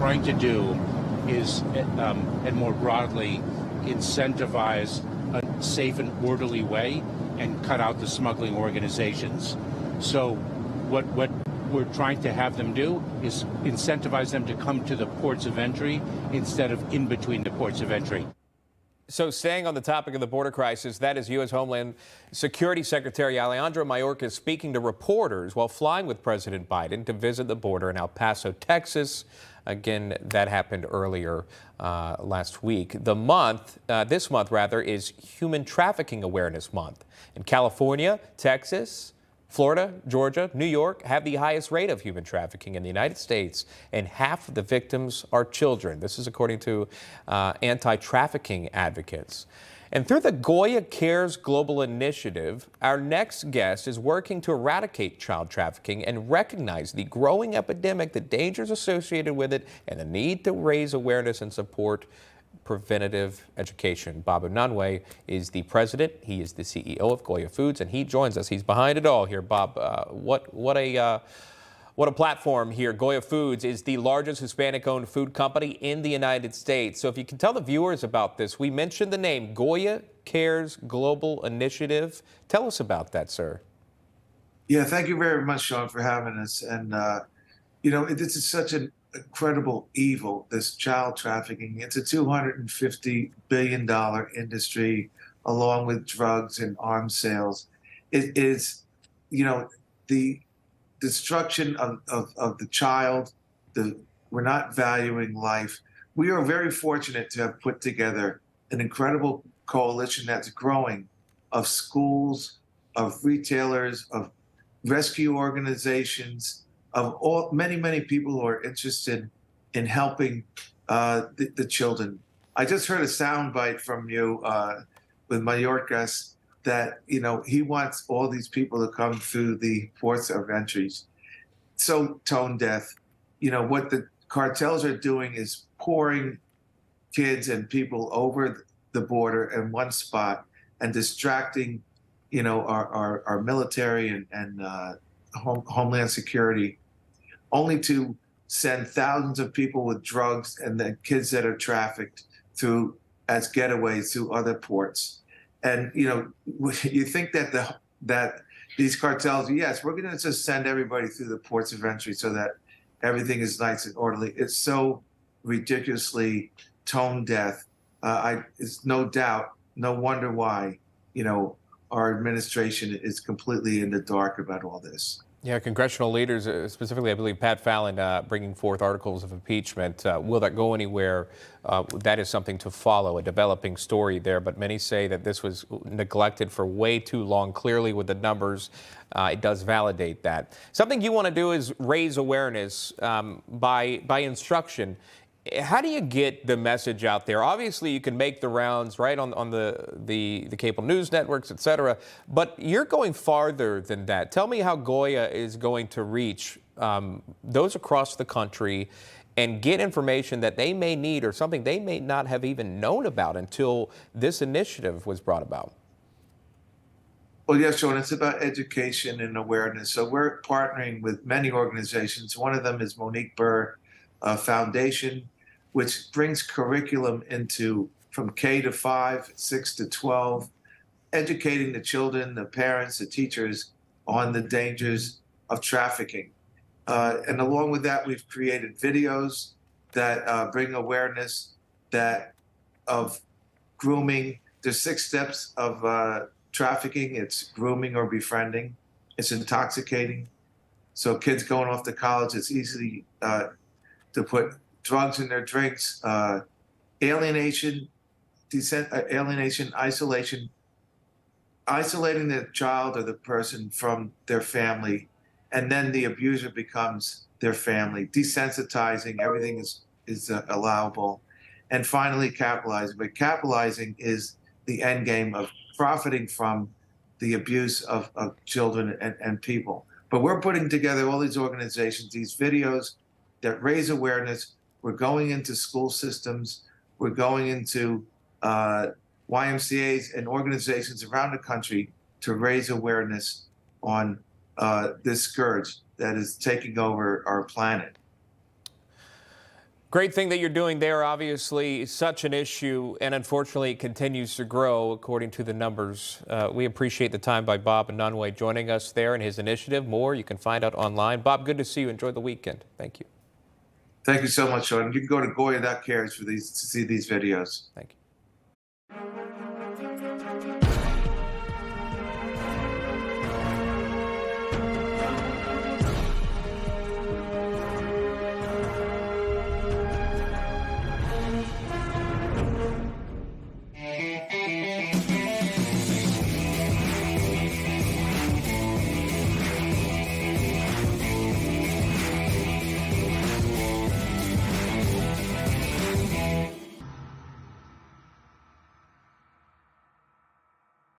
trying to do is, and more broadly, incentivize a safe and orderly way and cut out the smuggling organizations. So what we're trying to have them do is incentivize them to come to the ports of entry instead of in between the ports of entry. So staying on the topic of the border crisis, that is U.S. Homeland Security Secretary Alejandro Mayorkas speaking to reporters while flying with President Biden to visit the border in El Paso, Texas. Again, that happened earlier last week. This month, is Human Trafficking Awareness Month. In California, Texas, Florida, Georgia, New York have the highest rate of human trafficking in the United States, and half of the victims are children. This is according to anti-trafficking advocates. And through the Goya Cares Global Initiative, our next guest is working to eradicate child trafficking and recognize the growing epidemic, the dangers associated with it, and the need to raise awareness and support preventative education. Bob Unanue is the president. He is the CEO of Goya Foods, and he joins us. He's behind it all here. Bob, what a platform here. Goya Foods is the largest Hispanic-owned food company in the United States. So if you can tell the viewers about this, we mentioned the name Goya Cares Global Initiative. Tell us about that, sir. Yeah, thank you very much, Sean, for having us. And, this is such an incredible evil, this child trafficking. It's a $250 billion industry, along with drugs and arms sales. It is, the destruction of the child. We're not valuing life. We are very fortunate to have put together an incredible coalition that's growing of schools, of retailers, of rescue organizations, of many people who are interested in helping the children. I just heard a soundbite from you with Mayorkas that he wants all these people to come through the ports of entries. So tone deaf. What the cartels are doing is pouring kids and people over the border in one spot and distracting our military and Homeland Security, only to send thousands of people with drugs and the kids that are trafficked through as getaways through other ports. And you think that these cartels, yes, we're going to just send everybody through the ports of entry so that everything is nice and orderly. It's so ridiculously tone deaf. It's no doubt, no wonder why our administration is completely in the dark about all this. Yeah, congressional leaders, specifically, I believe Pat Fallon, bringing forth articles of impeachment. Will that go anywhere? That is something to follow, a developing story there. But many say that this was neglected for way too long. Clearly, with the numbers, it does validate that. Something you want to do is raise awareness by instruction. How do you get the message out there? Obviously, you can make the rounds right on the cable news networks, et cetera, but you're going farther than that. Tell me how Goya is going to reach those across the country and get information that they may need or something they may not have even known about until this initiative was brought about. Well, yes, Sean, it's about education and awareness. So we're partnering with many organizations. One of them is Monique Burr Foundation, which brings curriculum from K to 5, 6 to 12, educating the children, the parents, the teachers on the dangers of trafficking. And along with that, we've created videos that bring awareness of grooming. There's 6 steps of trafficking. It's grooming or befriending. It's intoxicating. So kids going off to college, it's easy to put drugs in their drinks, alienation, isolation, isolating the child or the person from their family, and then the abuser becomes their family, desensitizing, everything is allowable, and finally capitalizing. But capitalizing is the end game of profiting from the abuse of children and people. But we're putting together all these organizations, these videos that raise awareness. We're going into school systems. We're going into YMCAs and organizations around the country to raise awareness on this scourge that is taking over our planet. Great thing that you're doing there. Obviously, such an issue, and unfortunately, it continues to grow according to the numbers. We appreciate the time by Bob Unanue joining us there and his initiative. More you can find out online. Bob, good to see you. Enjoy the weekend. Thank you. Thank you so much, Sean. You can go to Goya.cares to see these videos. Thank you.